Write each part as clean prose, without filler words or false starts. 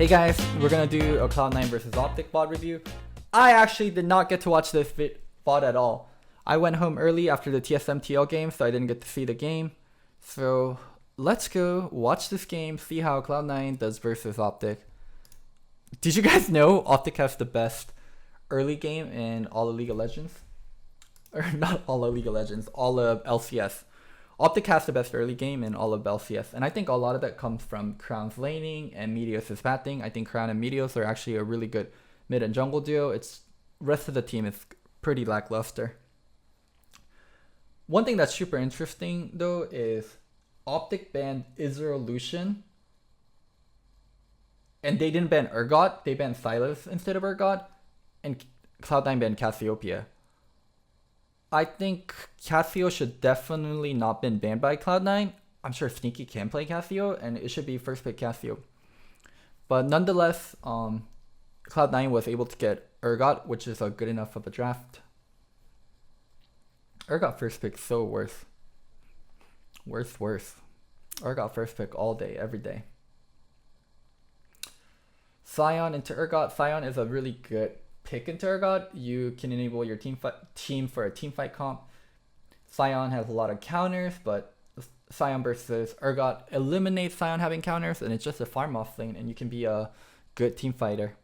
Hey guys, we're gonna do a Cloud9 versus Optic VOD review. I actually did not get to watch this VOD at all. I went home early after the TSMTL game, so I didn't get to see the game. So let's go watch this game, see how Cloud9 does versus Optic. Did you guys know Optic has the best early game in all of League of Legends? Or not all of League of Legends, all of LCS. Optic has the best early game in all of LCS, and I think a lot of that comes from Crown's laning and Meteos' batting. I think Crown and Meteos are actually a really good mid and jungle duo. It's rest of the team is pretty lackluster. One thing that's super interesting though is Optic banned Lucian, and they didn't ban Urgot, they banned Sylas instead of Urgot, and Cloud9 banned Cassiopeia. I think Cassio should definitely not been banned by Cloud9. I'm sure Sneaky can play Cassio, and it should be first pick Cassio. But nonetheless, Cloud9 was able to get Urgot, which is a good enough of a draft. Urgot first pick so worse. Worse. Urgot first pick all day, every day. Sion into Urgot. Sion is a really good pick into Urgot. You can enable your team for a team fight comp. Sion has a lot of counters, but Sion versus Urgot eliminates Sion having counters, and it's just a farm off lane, and you can be a good team fighter.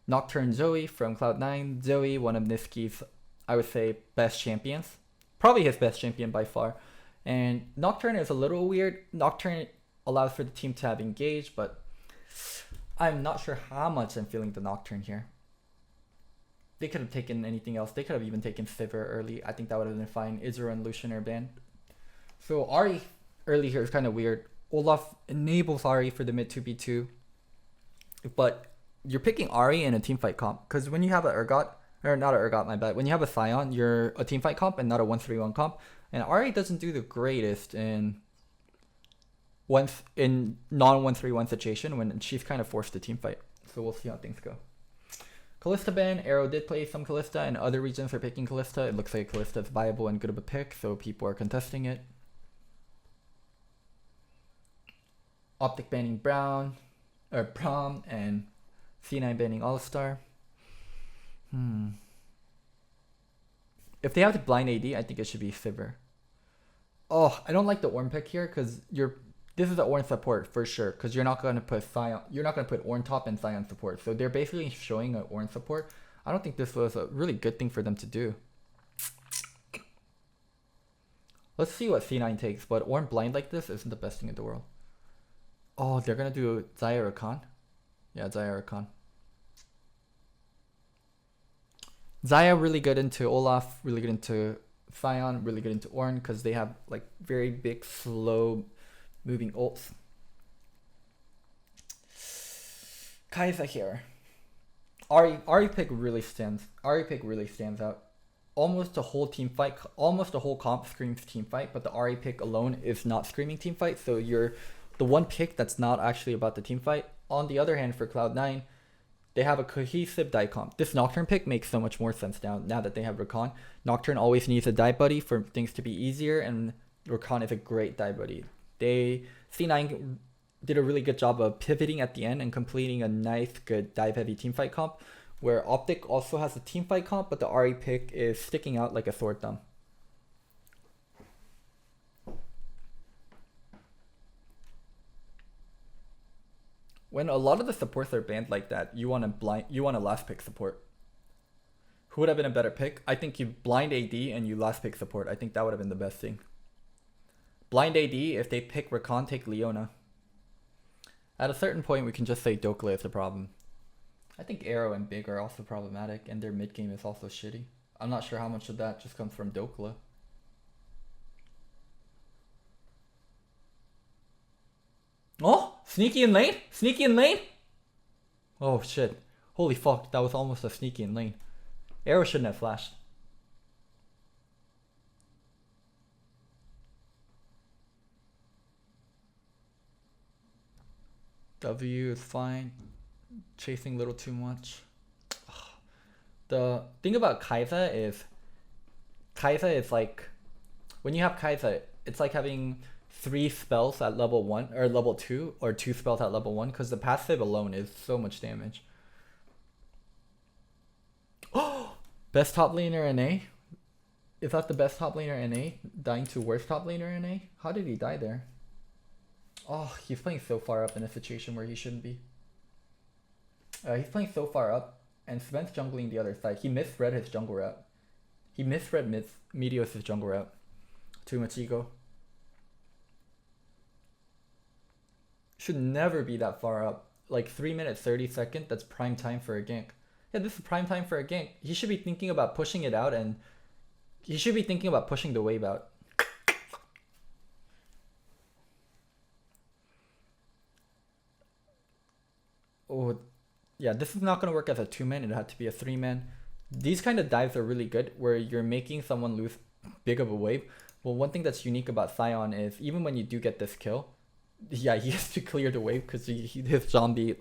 Nocturne Zoe from Cloud9. Zoe, one of Niski's, I would say, best champions. Probably his best champion by far. And Nocturne is a little weird. Nocturne allows for the team to have engaged, but I'm not sure how much I'm feeling the Nocturne here. They could have taken anything else. They could have even taken Sivir early. I think that would have been fine. Izuru and Lucian are banned. So Ahri early here is kind of weird. Olaf enables Ahri for the mid 2v2. But you're picking Ahri in a teamfight comp. Because when you have a Urgot, or not a Urgot, my bad. When you have a Sion, you're a teamfight comp and not a 1-3-1 comp. And Ahri doesn't do the greatest in non-1-3-1 situation when she's kind of forced to teamfight. So we'll see how things go. Kalista ban. Arrow did play some Kalista, and other regions are picking Kalista. It looks like Kalista is viable and good of a pick, so people are contesting it. Optic banning Prom, and C9 banning All-Star. If they have to blind AD, I think it should be Sivir. Oh, I don't like the Ornn pick here because this is the Ornn support for sure, because you're not gonna put Ornn top and Sion support. So they're basically showing an Ornn support. I don't think this was a really good thing for them to do. Let's see what C9 takes, but Ornn blind like this isn't the best thing in the world. Oh, they're gonna do Xayah Rakan? Yeah, Xayah Rakan. Xayah really good into Olaf, really good into Sion, really good into Ornn, because they have like very big, slow moving ults. Kai'Sa here. Ahri pick really stands out. Almost a whole team fight, almost a whole comp screams team fight, but the Ahri pick alone is not screaming team fight. So you're the one pick that's not actually about the team fight. On the other hand, for Cloud9, they have a cohesive die comp. This Nocturne pick makes so much more sense now that they have Rakan. Nocturne always needs a die buddy for things to be easier, and Rakan is a great die buddy. C9 did a really good job of pivoting at the end and completing a nice, good dive-heavy teamfight comp, where Optic also has a teamfight comp, but the Ahri pick is sticking out like a sore thumb. When a lot of the supports are banned like that, you want a last pick support. Who would have been a better pick? I think you blind AD and you last pick support. I think that would have been the best thing. Blind AD, if they pick Rakan, take Leona. At a certain point, we can just say Dokla is the problem. I think Arrow and Big are also problematic, and their mid game is also shitty. I'm not sure how much of that just comes from Dokla. Oh, sneaky in lane? Sneaky in lane? Oh shit. Holy fuck, that was almost a sneaky in lane. Arrow shouldn't have flashed. W is fine. Chasing a little too much. The thing about Kai'Sa is like, when you have Kai'Sa, it's like having 3 spells at level 1 or level 2 or 2 spells at level 1 because the passive alone is so much damage. Best top laner NA? Is that the best top laner NA? Dying to worst top laner NA? How did he die there? Oh, he's playing so far up in a situation where he shouldn't be. He's playing so far up, and Sven's jungling the other side. He misread his jungle route. He misread Meteos' jungle route. Too much ego. Should never be that far up. Like 3 minutes 30 seconds, that's prime time for a gank. Yeah, this is prime time for a gank. He should be thinking about pushing it out, and he should be thinking about pushing the wave out. Oh, yeah, this is not going to work as a 2-man. It had to be a 3-man. These kind of dives are really good where you're making someone lose big of a wave. Well, one thing that's unique about Sion is even when you do get this kill, yeah, he has to clear the wave because his zombie.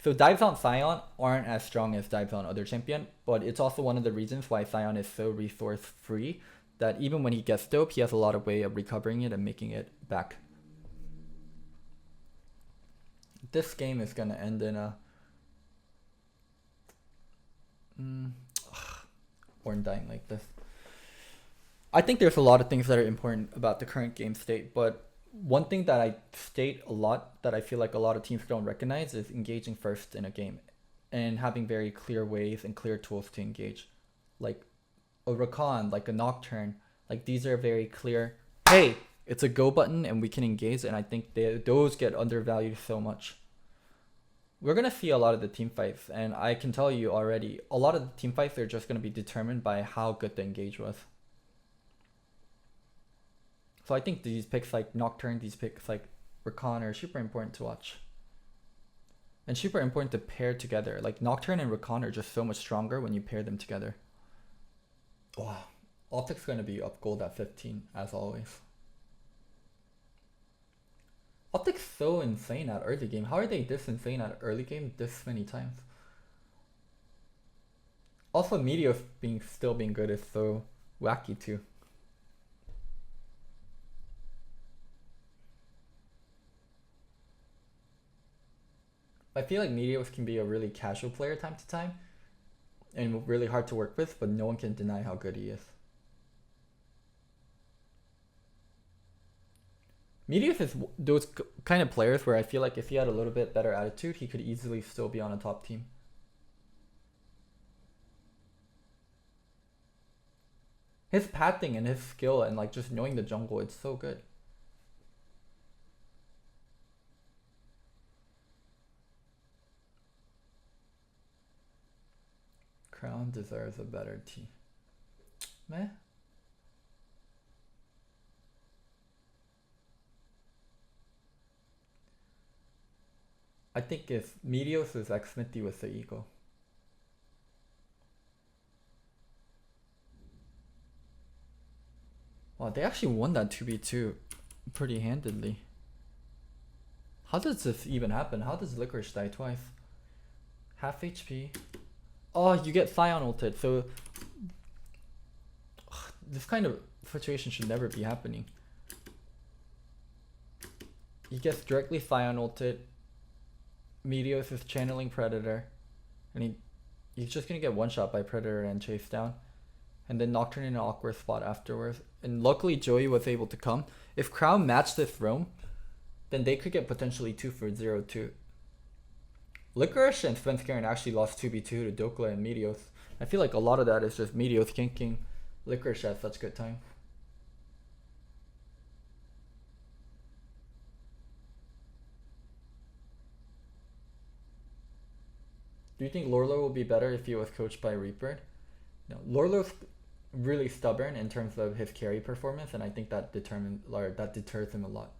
So dives on Sion aren't as strong as dives on other champion, but it's also one of the reasons why Sion is so resource free that even when he gets dope, he has a lot of way of recovering it and making it back. This game is gonna end in a Ornn dying like this. I think there's a lot of things that are important about the current game state, but one thing that I state a lot that I feel like a lot of teams don't recognize is engaging first in a game and having very clear ways and clear tools to engage. Like a Rakan, like a Nocturne, like these are very clear, hey, it's a go button and we can engage, and I think those get undervalued so much. We're going to see a lot of the team fights, and I can tell you already, a lot of the team fights are just going to be determined by how good the engage was. So I think these picks like Nocturne, these picks like Rakan are super important to watch. And super important to pair together. Like Nocturne and Rakan are just so much stronger when you pair them together. Wow. Optic's going to be up gold at 15, as always. Optic's so insane at early game. How are they this insane at early game this many times? Also, Meteos still being good is so wacky too. I feel like Meteos can be a really casual player time to time and really hard to work with, but no one can deny how good he is. Meteos is those kind of players where I feel like if he had a little bit better attitude, he could easily still be on a top team. His pathing and his skill and like just knowing the jungle, it's so good. Crown deserves a better team. Meh. I think if Meteos is Xmithy with the ego. Wow, they actually won that 2v2 pretty handedly. How does this even happen? How does Licorice die twice? Half HP. Oh, you get Sion ulted, so this kind of situation should never be happening. He gets directly Sion ulted. Meteos is channeling Predator, and he's just gonna get one shot by Predator and chase down, and then Nocturne in an awkward spot afterwards. And luckily Joey was able to come. If Crown matched this roam, then they could get potentially 2 for 0-2. Licorice and Svenskaren actually lost 2v2 to Dokla and Meteos. I feel like a lot of that is just Meteos kinking Licorice at such good time. Do you think Lorlo will be better if he was coached by Reaper? No, Lorlo's really stubborn in terms of his carry performance, and I think that deters him a lot.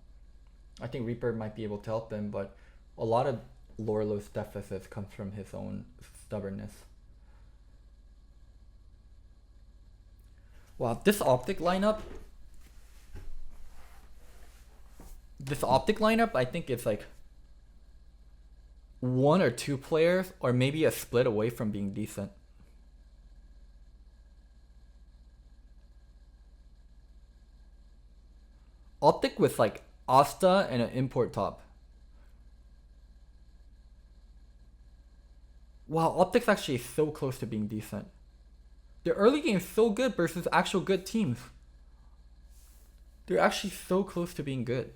I think Reaper might be able to help him, but a lot of Lorlo's deficits comes from his own stubbornness. Wow, this Optic lineup, I think it's like 1 or 2 players, or maybe a split away from being decent. Optic with like Asta and an import top. Wow, Optic's actually so close to being decent. Their early game is so good versus actual good teams. They're actually so close to being good.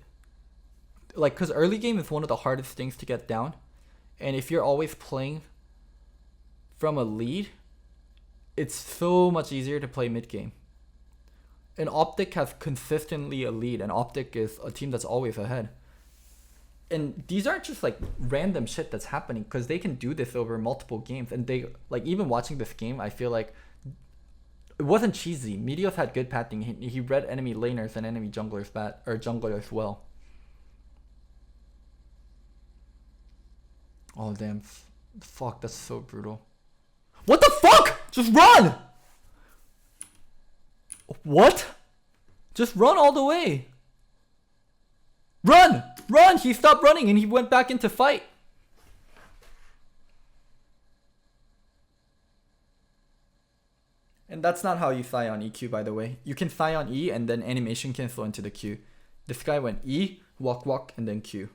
Like, because early game is one of the hardest things to get down. And if you're always playing from a lead, it's so much easier to play mid game. And Optic has consistently a lead, and Optic is a team that's always ahead. And these aren't just like random shit that's happening, because they can do this over multiple games. And they, like, even watching this game, I feel like it wasn't cheesy. Meteos had good pathing. He read enemy laners and enemy junglers jungler as well. Oh damn, fuck, that's so brutal. What the fuck? Just run! What? Just run all the way. Run! Run! He stopped running and he went back into fight. And that's not how you Scion EQ, by the way. You can Scion E and then animation cancel into the Q. This guy went E, walk, and then Q.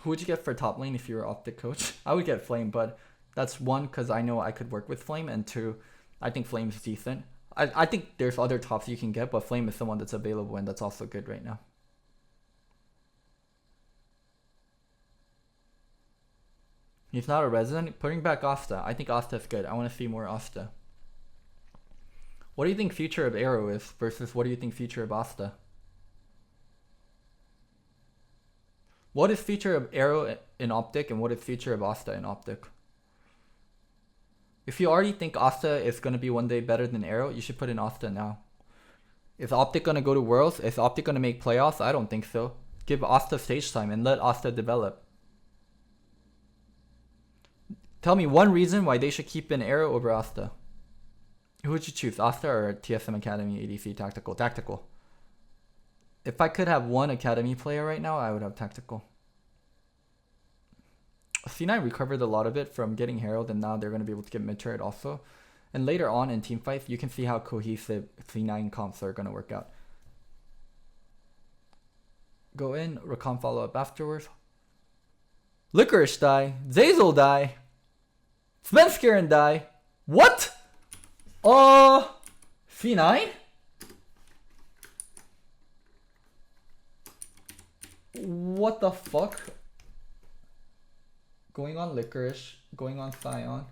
Who would you get for top lane if you were Optic coach? I would get Flame, but that's one, because I know I could work with Flame, and two, I think Flame is decent. I think there's other tops you can get, but Flame is the one that's available, and that's also good right now. He's not a resident. Putting back Asta. I think Asta is good. I want to see more Asta. What do you think future of Arrow is versus what do you think future of Asta? What is future of Arrow in Optic and what is future of Asta in Optic? If you already think Asta is going to be one day better than Arrow, you should put in Asta now. Is Optic going to go to Worlds? Is Optic going to make playoffs? I don't think so. Give Asta stage time and let Asta develop. Tell me one reason why they should keep in Arrow over Asta. Who would you choose, Asta or TSM Academy ADC Tactical? Tactical. If I could have one Academy player right now, I would have Tactical. C9 recovered a lot of it from getting Herald, and now they're going to be able to get mid-turret also. And later on in teamfights, you can see how cohesive C9 comps are going to work out. Go in, Rakan follow up afterwards. Licorice die. Zazel die. Svenskeren die. What? C9? What the fuck? Going on Licorice, going on Scion.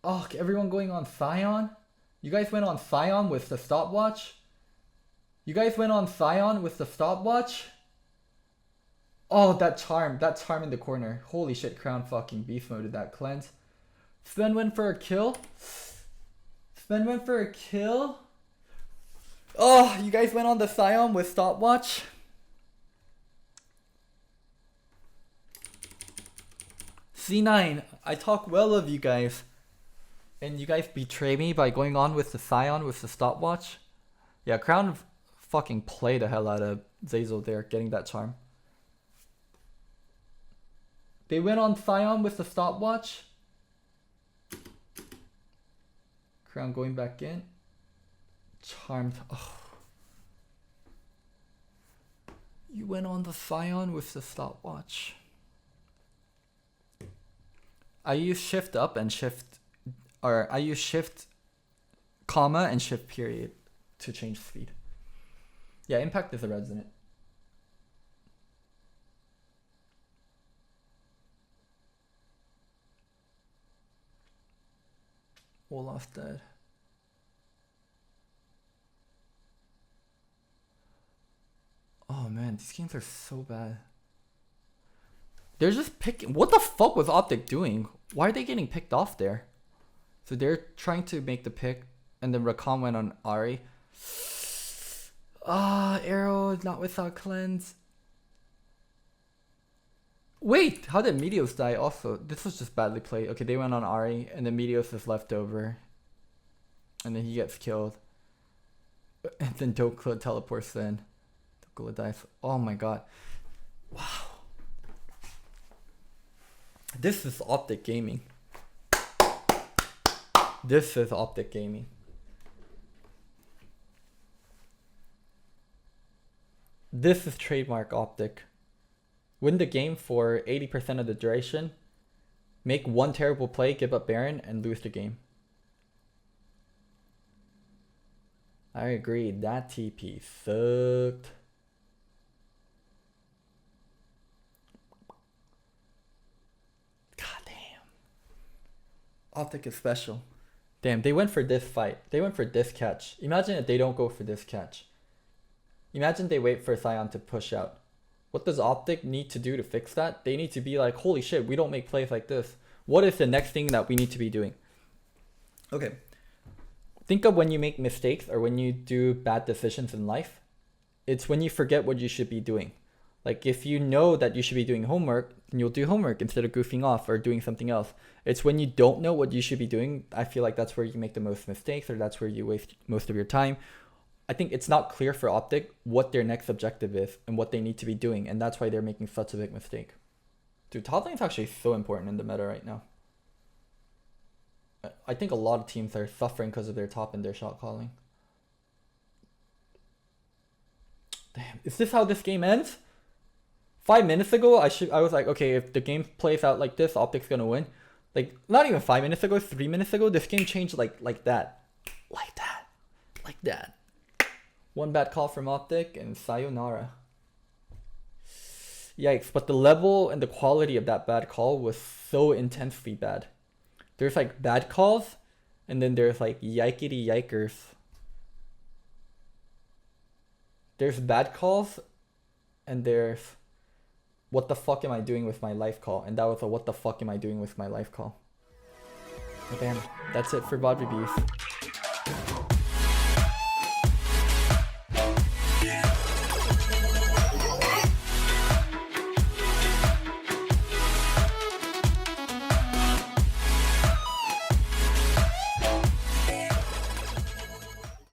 Oh, everyone going on Scion? You guys went on Scion with the stopwatch? You guys went on Scion with the stopwatch? Oh, that charm in the corner. Holy shit, Crown fucking beast moded that cleanse. Sven went for a kill? Sven went for a kill? Oh, you guys went on the Scion with stopwatch? C9, I talk well of you guys. And you guys betray me by going on with the Scion with the stopwatch? Yeah, Crown fucking played the hell out of Zazel there, getting that charm. They went on Scion with the stopwatch. Crown going back in. Charmed. Oh. You went on the Scion with the stopwatch. I use shift up and shift, or I use shift comma and shift period to change speed. Yeah, impact is a resident. Olaf dead. Oh man, these games are so bad. They're just picking. What the fuck was Optic doing? Why are they getting picked off there? So they're trying to make the pick, and then Rakan went on Ahri. Arrow not without cleanse. Wait, how did Meteos die also? This was just badly played. Okay, they went on Ahri, and then Meteos is left over. And then he gets killed. And then Dokla teleports in. Dokla dies. Oh my god. Wow. This is Optic gaming. This is Optic Gaming. This is trademark Optic. Win the game for 80% of the duration. Make one terrible play, give up Baron, and lose the game. I agree, that TP sucked. God damn. Optic is special. Damn, they went for this fight. They went for this catch. Imagine if they don't go for this catch. Imagine they wait for Sion to push out. What does Optic need to do to fix that? They need to be like, holy shit, we don't make plays like this. What is the next thing that we need to be doing? Okay. Think of when you make mistakes or when you do bad decisions in life. It's when you forget what you should be doing. Like if you know that you should be doing homework, then you'll do homework instead of goofing off or doing something else. It's when you don't know what you should be doing. I feel like that's where you make the most mistakes, or that's where you waste most of your time. I think it's not clear for Optic what their next objective is and what they need to be doing, and that's why they're making such a big mistake. Dude, top lane is actually so important in the meta right now. I think a lot of teams are suffering because of their top and their shot calling. Damn, is this how this game ends? 5 minutes ago, I was like, okay, if the game plays out like this, Optic's gonna win. Like, not even 5 minutes ago, 3 minutes ago, this game changed like that. Like that. One bad call from Optic and sayonara. Yikes, but the level and the quality of that bad call was so intensely bad. There's like bad calls, and then there's like yikety yikers. There's bad calls, and there's what the fuck am I doing with my life call, and that was a what the fuck am I doing with my life call. Damn, that's it for VOD reviews.